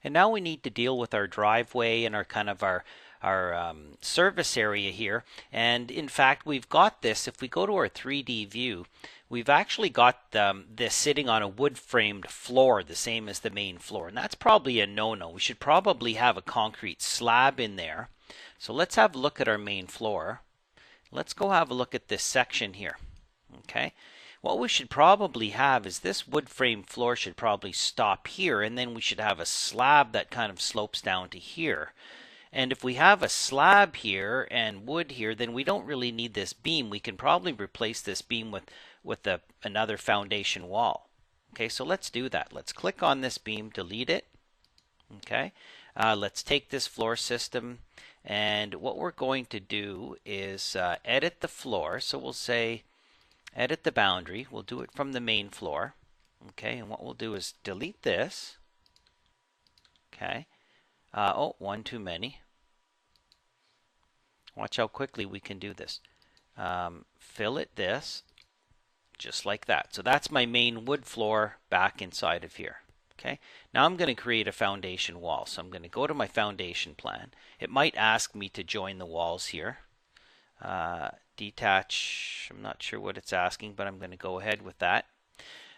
And now we need to deal with our driveway and our service area here. And in fact, we've got this. If we go to our 3D view, we've actually got this sitting on a wood framed floor, the same as the main floor. And that's probably a no-no. We should probably have a concrete slab in there. So let's have a look at our main floor. Let's go have a look at this section here. Okay. What we should probably have is this wood frame floor should probably stop here, and then we should have a slab that kind of slopes down to here. And if we have a slab here and wood here, then we don't really need this beam. We can probably replace this beam with another foundation wall. Okay, so let's do that. Let's click on this beam, delete it. Okay, let's take this floor system, and what we're going to do is edit the floor. So we'll say edit the boundary. We'll do it from the main floor. Okay, and what we'll do is delete this. Okay. Oh, one too many. Watch how quickly we can do this. Fillet this, just like that. So that's my main wood floor back inside of here. Okay. Now I'm going to create a foundation wall. So I'm going to go to my foundation plan. It might ask me to join the walls here. Detach, I'm not sure what it's asking, but I'm going to go ahead with that.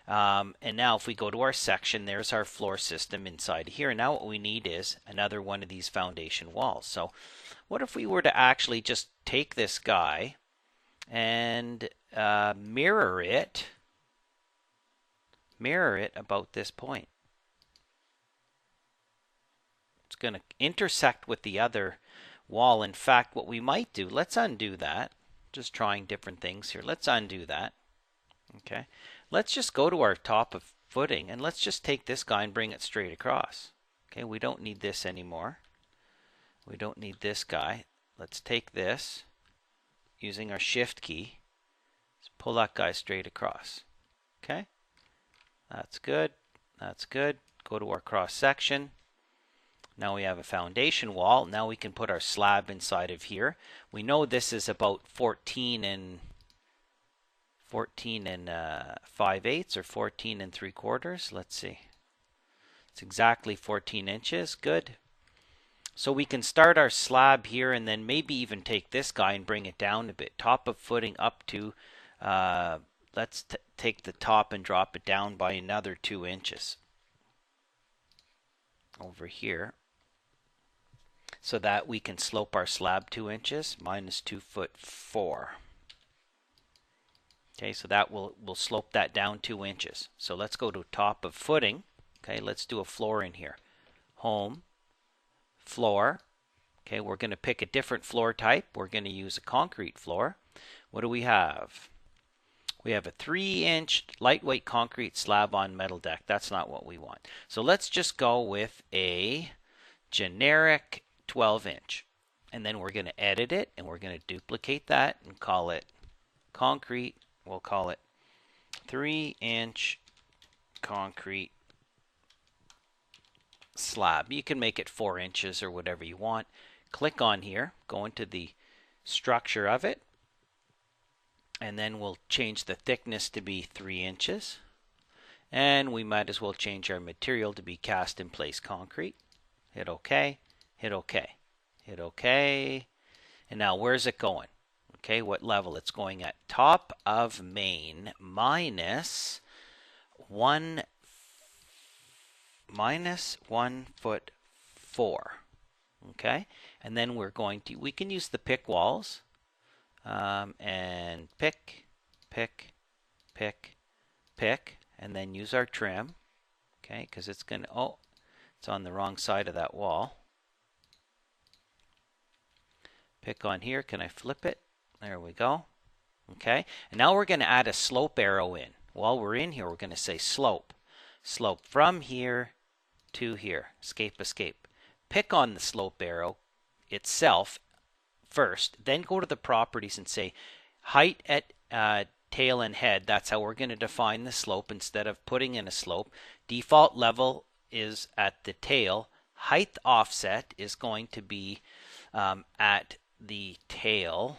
And now if we go to our section, there's our floor system inside here. And now what we need is another one of these foundation walls. So what if we were to actually just take this guy and mirror it about this point? It's going to intersect with the other wall. In fact, what we might do, let's undo that. Just trying different things here. Let's undo that. Okay. Let's just go to our top of footing and let's just take this guy and bring it straight across. Okay, we don't need this anymore. We don't need this guy. Let's take this using our shift key. Let's pull that guy straight across. Okay. That's good. That's good. Go to our cross section. Now we have a foundation wall. Now we can put our slab inside of here. We know this is about 14 and 5/8 or 14 and 3/4. Let's see. It's exactly 14 inches. Good. So we can start our slab here and then maybe even take this guy and bring it down a bit. Top of footing up to, let's take the top and drop it down by another 2 inches. Over here. So that we can slope our slab 2 inches, minus 2'4". Okay, so that we'll slope that down 2 inches. So let's go to top of footing. Okay, let's do a floor in here. Home, floor. Okay, we're going to pick a different floor type. We're going to use a concrete floor. What do we have? We have a 3-inch lightweight concrete slab on metal deck. That's not what we want. So let's just go with a generic 12-inch. And then we're going to edit it and we're going to duplicate that and call it concrete. We'll call it 3-inch concrete slab. You can make it 4 inches or whatever you want. Click on here, go into the structure of it, and then we'll change the thickness to be 3 inches. And we might as well change our material to be cast in place concrete. Hit OK, hit OK, hit OK. And now where's it going? Okay, what level? It's going at top of main minus 1'4". Okay, and then we're going to, we can use the pick walls and pick, and then use our trim. Okay, because it's going to, oh, it's on the wrong side of that wall. Pick on here. Can I flip it? There we go. Okay, and now we're going to add a slope arrow in. While we're in here, we're going to say slope. Slope from here to here. Escape, escape. Pick on the slope arrow itself first, then go to the properties and say height at tail and head. That's how we're going to define the slope instead of putting in a slope. Default level is at the tail. Height offset is going to be at the tail.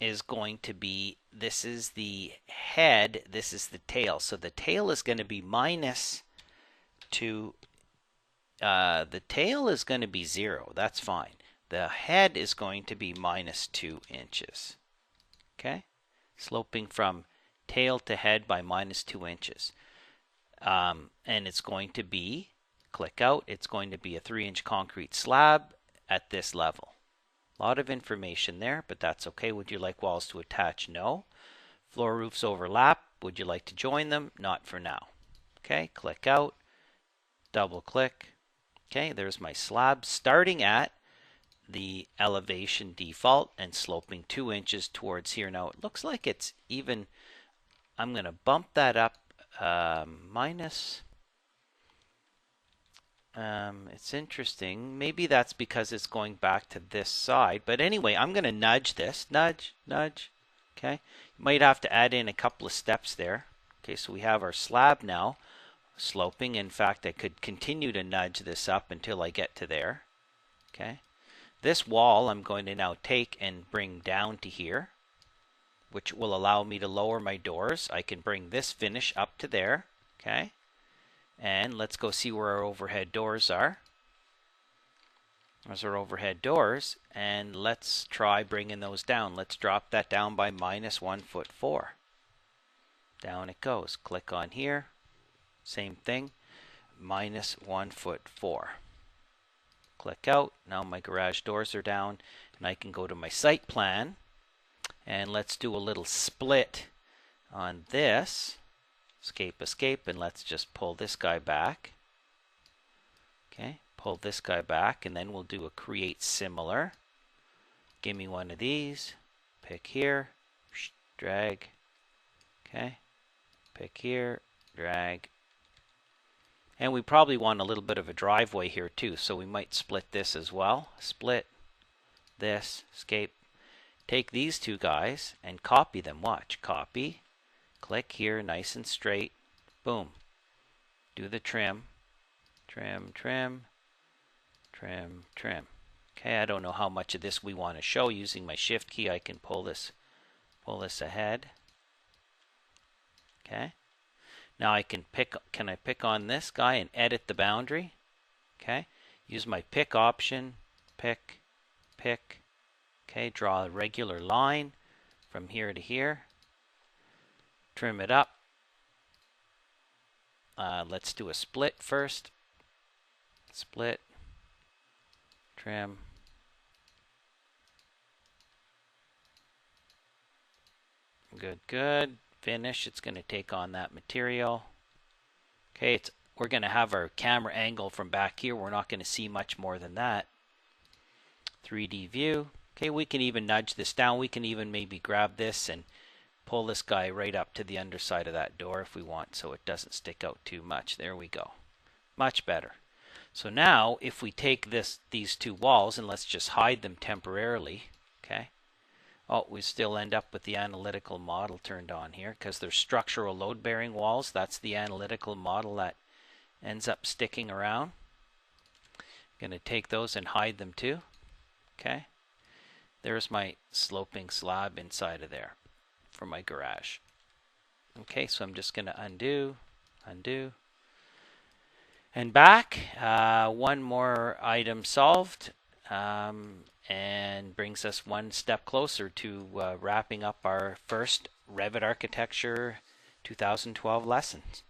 Is going to be, this is the head, this is the tail. So the tail is going to be minus 2 the tail is going to be 0. That's fine. The head is going to be minus 2 inches. Okay? Sloping from tail to head by minus 2 inches. And it's going to be, click out, it's going to be a 3-inch concrete slab at this level. A lot of information there, but that's okay. Would you like walls to attach? No. Floor roofs overlap. Would you like to join them? Not for now. Okay, click out, double click. Okay, there's my slab starting at the elevation default and sloping 2 inches towards here. Now it looks like it's even. I'm going to bump that up minus. It's interesting. Maybe that's because it's going back to this side. But anyway, I'm going to nudge this. Nudge, nudge. Okay. You might have to add in a couple of steps there. Okay, so we have our slab now sloping. In fact, I could continue to nudge this up until I get to there. Okay. This wall I'm going to now take and bring down to here, which will allow me to lower my doors. I can bring this finish up to there. Okay. And let's go see where our overhead doors are. There's our overhead doors, and let's try bringing those down. Let's drop that down by minus 1.4 feet. Down it goes. Click on here. Same thing. Minus 1.4 feet. Click out. Now my garage doors are down, and I can go to my site plan, and let's do a little split on this. Escape, escape, and let's just pull this guy back. Okay, pull this guy back, and then we'll do a create similar. Give me one of these. Pick here, drag. Okay, pick here, drag. And we probably want a little bit of a driveway here too, so we might split this as well. Split this, escape. Take these two guys and copy them. Watch, copy. Click here, nice and straight. Boom. Do the trim. Trim, trim, trim, trim. Okay, I don't know how much of this we want to show. Using my shift key, I can pull this ahead. Okay. Now I can I pick on this guy and edit the boundary? Okay. Use my pick option. Pick, pick. Okay, draw a regular line from here to here. Trim it up. Let's do a split first. Split. Trim. Good, good. Finish. It's going to take on that material. Okay, we're going to have our camera angle from back here. We're not going to see much more than that. 3D view. Okay, we can even nudge this down. We can even maybe grab this and pull this guy right up to the underside of that door if we want, so it doesn't stick out too much. There we go. Much better. So now if we take these two walls, and let's just hide them temporarily. Okay. Oh, we still end up with the analytical model turned on here because they're structural load-bearing walls. That's the analytical model that ends up sticking around. I'm going to take those and hide them too. Okay. There's my sloping slab inside of there for my garage. Okay, so I'm just going to undo, undo, and back. One more item solved, and brings us one step closer to wrapping up our first Revit Architecture 2012 lessons.